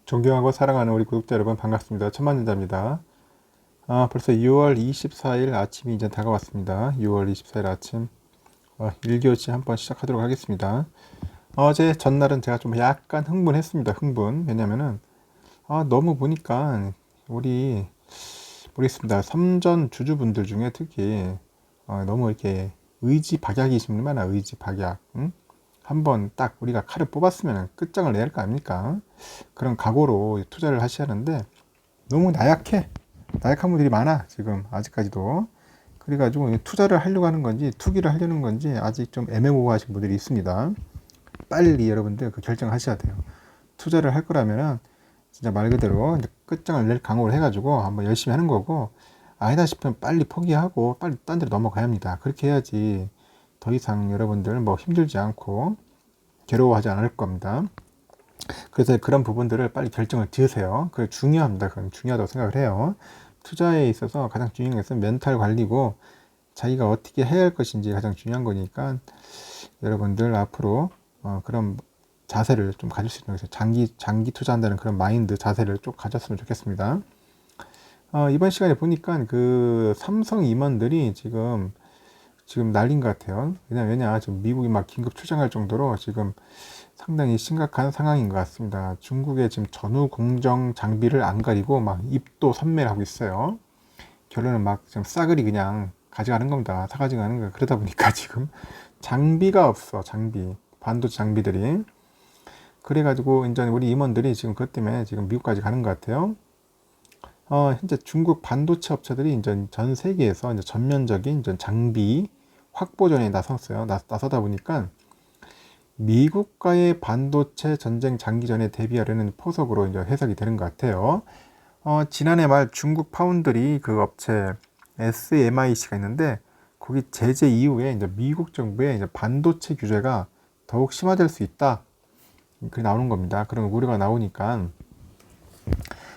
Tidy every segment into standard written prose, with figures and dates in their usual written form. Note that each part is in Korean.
존경하고 사랑하는 우리 구독자 여러분 반갑습니다. 천만전자입니다. 벌써 6월 24일 아침이 이제 다가왔습니다. 6월 24일 아침 1교시 한번 시작하도록 하겠습니다. 어제 전날은 제가 좀 약간 흥분했습니다. 흥분. 왜냐면은 너무 보니까 우리 모르겠습니다. 삼전 주주분들 중에 특히 너무 이렇게 의지 박약이신 분 많아. 의지 박약. 응? 한번 딱 우리가 칼을 뽑았으면 끝장을 내야 할 거 아닙니까? 그런 각오로 투자를 하셔야 하는데 너무 나약한 분들이 많아 지금 아직까지도. 그래가지고 투자를 하려고 하는 건지 투기를 하려는 건지 아직 좀 애매모호하신 분들이 있습니다. 빨리 여러분들 그 결정하셔야 돼요. 투자를 할 거라면은 진짜 말 그대로 이제 끝장을 낼 각오를 해가지고 한번 열심히 하는 거고, 아니다 싶으면 빨리 포기하고 빨리 딴 데로 넘어가야 합니다. 그렇게 해야지 더 이상 여러분들 뭐 힘들지 않고 괴로워하지 않을 겁니다. 그래서 그런 부분들을 빨리 결정을 지으세요. 그게 중요합니다. 그건 중요하다고 생각을 해요. 투자에 있어서 가장 중요한 것은 멘탈 관리고, 자기가 어떻게 해야 할 것인지 가장 중요한 거니까 여러분들 앞으로 그런 자세를 좀 가질 수 있는 것이죠. 장기 투자한다는 그런 마인드 자세를 좀 가졌으면 좋겠습니다. 이번 시간에 보니까 그 삼성 임원들이 지금 난린 것 같아요. 왜냐 지금 미국이 막 긴급 출장할 정도로 지금 상당히 심각한 상황인 것 같습니다. 중국의 지금 전후 공정 장비를 안 가리고 막 입도 선매를 하고 있어요. 결론은 막 지금 싸그리 그냥 가져가는 겁니다. 사가지고 가는 거예요. 그러다 보니까 지금 장비가 없어. 반도체 장비들이. 그래가지고 이제 우리 임원들이 지금 그것 때문에 지금 미국까지 가는 것 같아요. 현재 중국 반도체 업체들이 이제 전 세계에서 이제 전면적인 이제 장비 확보전에 나서다 보니까 미국과의 반도체 전쟁 장기전에 대비하려는 포석으로 이제 해석이 되는 것 같아요. 지난해 말 중국 파운드리 그 업체 SMIC가 있는데, 거기 제재 이후에 이제 미국 정부의 이제 반도체 규제가 더욱 심화될 수 있다. 그게 나오는 겁니다. 그런 우려가 나오니까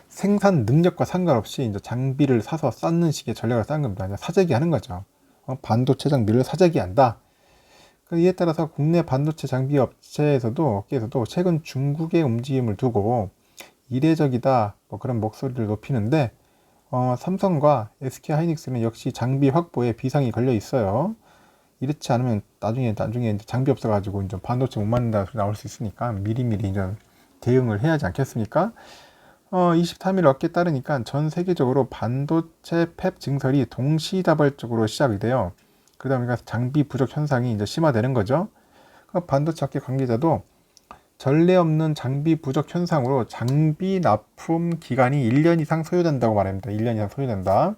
생산 능력과 상관없이 이제 장비를 사서 쌓는 식의 전략을 쌓는 겁니다. 사재기 하는 거죠. 반도체 장비를 사재기 한다. 이에 따라서 국내 반도체 장비 업체에서도 최근 중국의 움직임을 두고 이례적이다 뭐 그런 목소리를 높이는데, 삼성과 SK하이닉스는 역시 장비 확보에 비상이 걸려 있어요. 이렇지 않으면 나중에 이제 장비 없어가지고 이제 반도체 못 만든다 소리 나올 수 있으니까 미리미리 이제 대응을 해야 하지 않겠습니까? 23일 업계 따르니까 전 세계적으로 반도체 팹 증설이 동시다발적으로 시작이 돼요. 그러다 보니까 장비 부족 현상이 이제 심화되는 거죠. 반도체 업계 관계자도 전례 없는 장비 부족 현상으로 장비 납품 기간이 1년 이상 소요된다고 말합니다. 1년 이상 소요된다.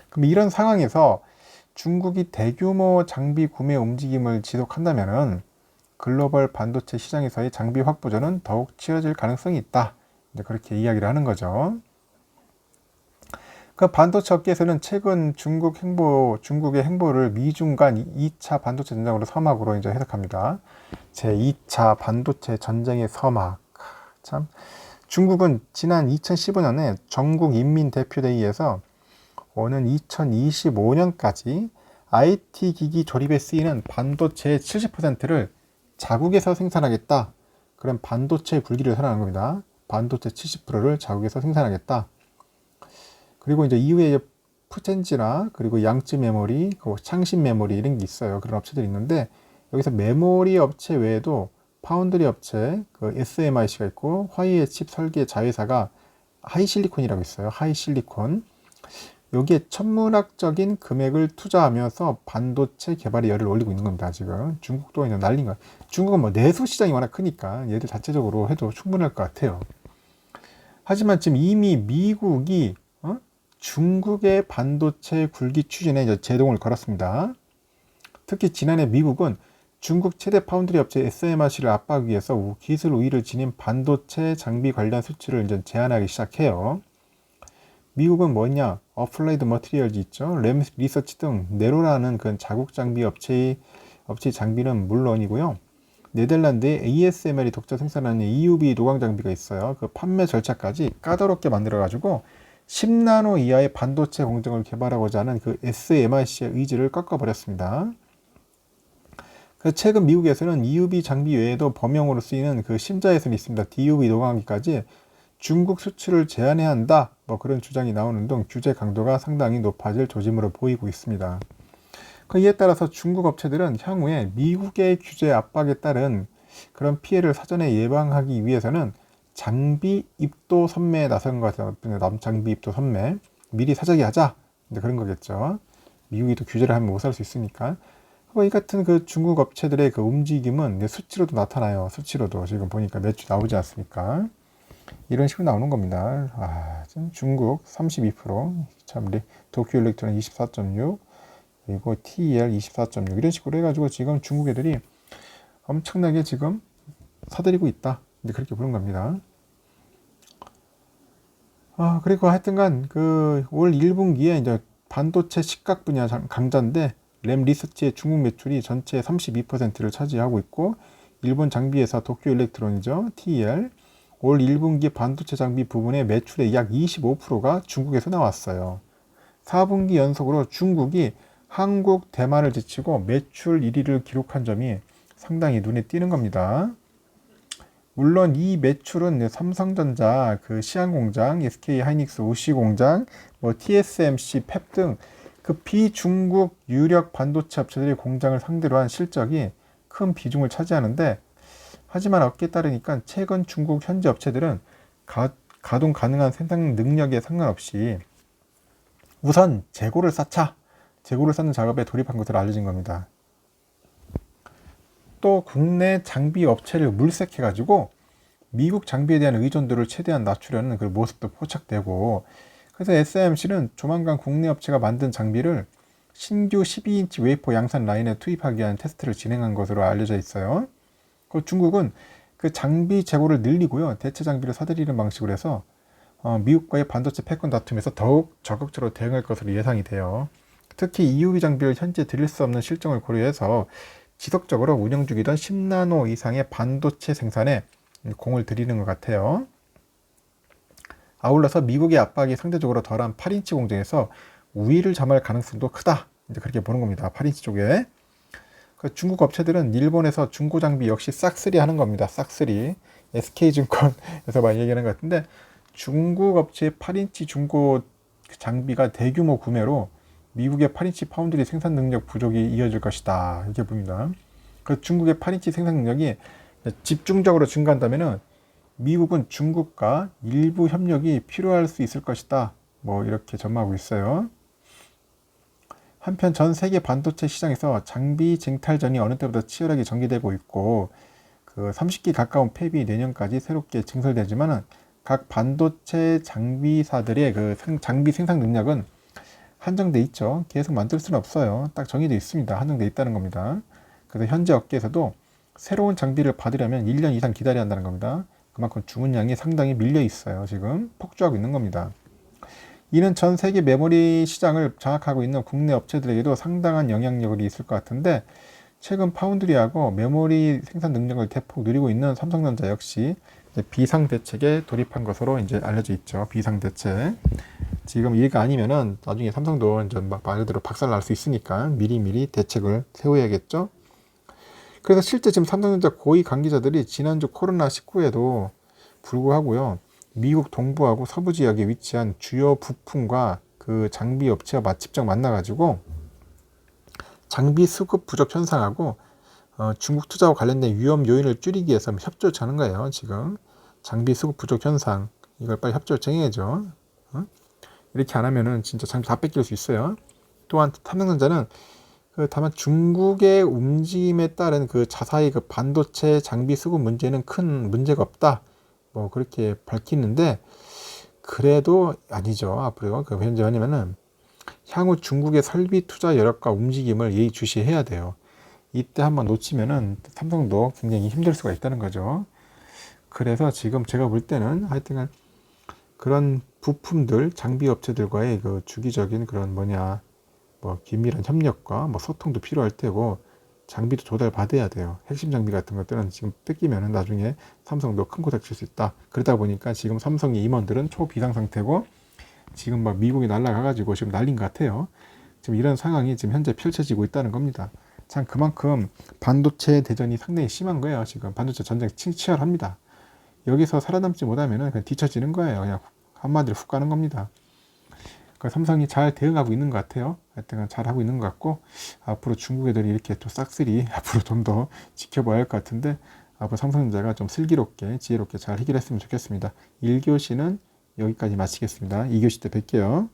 그럼 이런 상황에서 중국이 대규모 장비 구매 움직임을 지속한다면은 글로벌 반도체 시장에서의 장비 확보전은 더욱 치열해질 가능성이 있다. 이제 그렇게 이야기를 하는 거죠. 그 반도체 업계에서는 최근 중국의 행보를 미중 간 2차 반도체 전쟁으로 서막으로 이제 해석합니다. 제 2차 반도체 전쟁의 서막. 참. 중국은 지난 2015년에 전국인민대표대회에서 오는 2025년까지 IT 기기 조립에 쓰이는 반도체의 70%를 자국에서 생산하겠다. 그런 반도체 굴기를 선언한 겁니다. 반도체 70%를 자국에서 생산하겠다. 그리고 이제 이후에 푸첸지나 그리고 양쯔 메모리, 창신 메모리 이런 게 있어요. 그런 업체들이 있는데, 여기서 메모리 업체 외에도 파운드리 업체, 그 SMIC가 있고, 화이의 칩 설계 자회사가 하이실리콘이라고 있어요. 하이실리콘. 여기에 천문학적인 금액을 투자하면서 반도체 개발에 열을 올리고 있는 겁니다. 지금 중국도 그냥 난린 거예요. 중국은 뭐 내수 시장이 워낙 크니까 얘들 자체적으로 해도 충분할 것 같아요. 하지만 지금 이미 미국이 중국의 반도체 굴기 추진에 이제 제동을 걸었습니다. 특히 지난해 미국은 중국 최대 파운드리 업체 SMIC를 압박하기 위해서 기술 우위를 지닌 반도체 장비 관련 수출을 이제 제한하기 시작해요. 미국은 뭐냐? 어플라이드 머티리얼즈 있죠. 램 리서치 등 네로라는 그 자국 장비 업체의 장비는 물론이고요. 네덜란드의 ASML이 독자 생산하는 EUV 노광 장비가 있어요. 그 판매 절차까지 까다롭게 만들어가지고 10나노 이하의 반도체 공정을 개발하고자 하는 그 SMIC의 의지를 꺾어버렸습니다. 최근 미국에서는 EUV 장비 외에도 범용으로 쓰이는 그 심자회선이 있습니다. DUV 노광기까지 중국 수출을 제한해야 한다. 뭐 그런 주장이 나오는 등 규제 강도가 상당히 높아질 조짐으로 보이고 있습니다. 이에 따라서 중국 업체들은 향후에 미국의 규제 압박에 따른 그런 피해를 사전에 예방하기 위해서는 장비 입도 선매에 나선 것 같아요. 장비 입도 선매. 미리 사재기 하자. 그런 거겠죠. 미국이 또 규제를 하면 못 살 수 있으니까. 이 같은 그 중국 업체들의 그 움직임은 수치로도 나타나요. 수치로도 지금 보니까 매출 나오지 않습니까? 이런 식으로 나오는 겁니다. 지금 중국 32%, 참 도쿄 일렉트론 24.6, 그리고 TEL 24.6 이런 식으로 해가지고 지금 중국 애들이 엄청나게 지금 사들이고 있다. 이제 그렇게 보는 겁니다. 그리고 하여튼간 그 올 1분기에 이제 반도체 식각 분야 강자인데 램 리서치의 중국 매출이 전체 32%를 차지하고 있고 일본 장비회사 도쿄 일렉트론이죠. TEL 올 1분기 반도체 장비 부분의 매출의 약 25%가 중국에서 나왔어요. 4분기 연속으로 중국이 한국, 대만을 제치고 매출 1위를 기록한 점이 상당히 눈에 띄는 겁니다. 물론 이 매출은 삼성전자, 그 시안 공장, SK 하이닉스 우시 공장, 뭐 TSMC, 펩 등 그 비중국 유력 반도체 업체들의 공장을 상대로 한 실적이 큰 비중을 차지하는데, 하지만 업계에 따르니까 최근 중국 현지 업체들은 가동 가능한 생산 능력에 상관없이 우선 재고를 쌓는 작업에 돌입한 것으로 알려진 겁니다. 또 국내 장비 업체를 물색해가지고 미국 장비에 대한 의존도를 최대한 낮추려는 그 모습도 포착되고, 그래서 SMC는 조만간 국내 업체가 만든 장비를 신규 12인치 웨이퍼 양산 라인에 투입하기 위한 테스트를 진행한 것으로 알려져 있어요. 중국은 그 장비 재고를 늘리고요, 대체 장비를 사들이는 방식으로 해서 미국과의 반도체 패권 다툼에서 더욱 적극적으로 대응할 것으로 예상이 돼요. 특히 EUV 장비를 현재 드릴 수 없는 실정을 고려해서 지속적으로 운영 중이던 10나노 이상의 반도체 생산에 공을 들이는 것 같아요. 아울러서 미국의 압박이 상대적으로 덜한 8인치 공정에서 우위를 점할 가능성도 크다. 이제 그렇게 보는 겁니다. 8인치 쪽에. 중국 업체들은 일본에서 중고 장비 역시 싹쓸이 하는 겁니다. 싹쓸이. SK증권에서 많이 얘기하는 것 같은데, 중국 업체의 8인치 중고 장비가 대규모 구매로 미국의 8인치 파운드리 생산 능력 부족이 이어질 것이다. 이렇게 봅니다. 중국의 8인치 생산 능력이 집중적으로 증가한다면은 미국은 중국과 일부 협력이 필요할 수 있을 것이다. 뭐 이렇게 전망하고 있어요. 한편 전 세계 반도체 시장에서 장비 쟁탈전이 어느 때보다 치열하게 전개되고 있고, 그 30기 가까운 팹이 내년까지 새롭게 증설되지만은 각 반도체 장비사들의 그 장비 생산 능력은 한정돼 있죠. 계속 만들 수는 없어요. 딱 정해져 있습니다. 한정돼 있다는 겁니다. 그래서 현재 업계에서도 새로운 장비를 받으려면 1년 이상 기다려야 한다는 겁니다. 그만큼 주문량이 상당히 밀려 있어요. 지금 폭주하고 있는 겁니다. 이는 전 세계 메모리 시장을 장악하고 있는 국내 업체들에게도 상당한 영향력이 있을 것 같은데, 최근 파운드리하고 메모리 생산 능력을 대폭 누리고 있는 삼성전자 역시 비상대책에 돌입한 것으로 이제 알려져 있죠. 비상대책. 지금 이해가 아니면은 나중에 삼성도 이제 막 말 그대로 박살 날 수 있으니까 미리미리 대책을 세워야겠죠. 그래서 실제 지금 삼성전자 고위 관계자들이 지난주 코로나19에도 불구하고요, 미국 동부하고 서부 지역에 위치한 주요 부품과 그 장비 업체와 직접 만나가지고 장비 수급 부족 현상하고 중국 투자와 관련된 위험 요인을 줄이기 위해서 협조 요청하는 거예요. 지금 장비 수급 부족 현상, 이걸 빨리 협조 요청해야죠. 이렇게 안 하면은 진짜 장비 다 뺏길 수 있어요. 또한 삼성전자는 다만 중국의 움직임에 따른 그 자사의 그 반도체 장비 수급 문제는 큰 문제가 없다. 뭐 그렇게 밝히는데, 그래도 아니죠. 앞으로 그 현재 왜냐면은 향후 중국의 설비 투자 여력과 움직임을 예의주시해야 돼요. 이때 한번 놓치면은 삼성도 굉장히 힘들 수가 있다는 거죠. 그래서 지금 제가 볼 때는 하여튼간 그런 부품들, 장비 업체들과의 그 주기적인 그런 긴밀한 협력과 소통도 필요할 테고, 장비도 조달받아야 돼요. 핵심 장비 같은 것들은 지금 뺏기면은 나중에 삼성도 큰 고작 칠 수 있다. 그러다 보니까 지금 삼성의 임원들은 초비상 상태고, 지금 미국이 날아가가지고 지금 난린 것 같아요. 지금 이런 상황이 지금 현재 펼쳐지고 있다는 겁니다. 참 그만큼 반도체 대전이 상당히 심한 거예요. 지금 반도체 전쟁 치열합니다. 여기서 살아남지 못하면 그냥 뒤처지는 거예요. 그냥 한마디로 훅 가는 겁니다. 그러니까 삼성이 잘 대응하고 있는 것 같아요. 하여튼 잘 하고 있는 것 같고, 앞으로 중국 애들이 이렇게 또 싹쓸이 앞으로 좀 더 지켜봐야 할 것 같은데, 앞으로 삼성전자가 좀 슬기롭게 지혜롭게 잘 해결했으면 좋겠습니다. 1교시는 여기까지 마치겠습니다. 2교시 때 뵐게요.